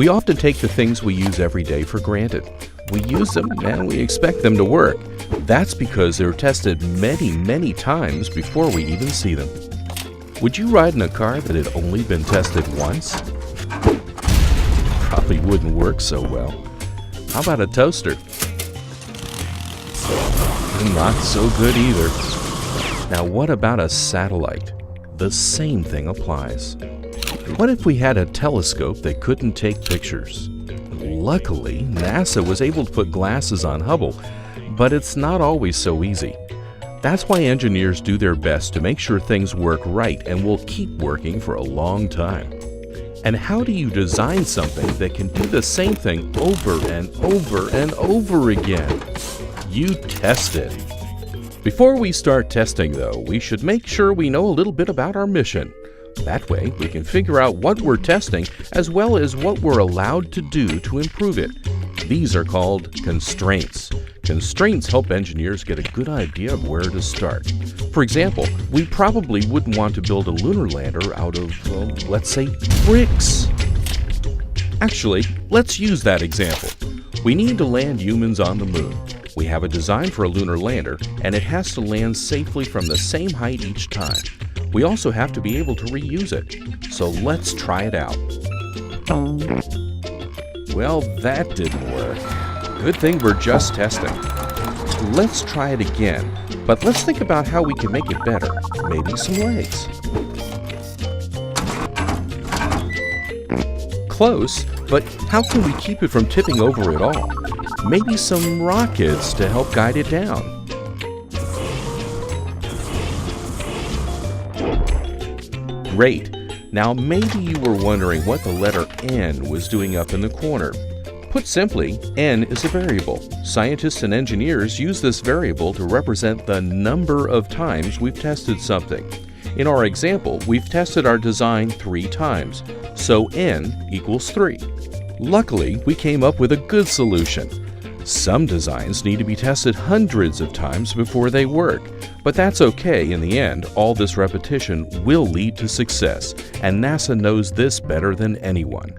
We often take the things we use every day for granted. We use them and we expect them to work. That's because they're tested many times before we even see them. Would you ride in a car that had only been tested once? Probably wouldn't work so well. How about a toaster? Not so good either. Now what about a satellite? The same thing applies. What if we had a telescope that couldn't take pictures? Luckily, NASA was able to put glasses on Hubble, but it's not always so easy. That's why engineers do their best to make sure things work right and will keep working for a long time. And how do you design something that can do the same thing over and over again? You test it. Before we start testing, though, we should make sure we know a little bit about our mission. That way, we can figure out what we're testing as well as what we're allowed to do to improve it. These are called constraints. Constraints help engineers get a good idea of where to start. For example, we probably wouldn't want to build a lunar lander out of, let's say, bricks. Actually, let's use that example. We need to land humans on the moon. We have a design for a lunar lander, and it has to land safely from the same height each time. We also have to be able to reuse it. So let's try it out. Well, that didn't work. Good thing we're just testing. Let's try it again, but let's think about how we can make it better. Maybe some legs. Close, but how can we keep it from tipping over at all? Maybe some rockets to help guide it down. Great. Now maybe you were wondering what the letter N was doing up in the corner. Put simply, N is a variable. Scientists and engineers use this variable to represent the number of times we've tested something. In our example, we've tested our design 3 times, so N equals 3. Luckily, we came up with a good solution. Some designs need to be tested hundreds of times before they work, but that's okay. In the end, all this repetition will lead to success, and NASA knows this better than anyone.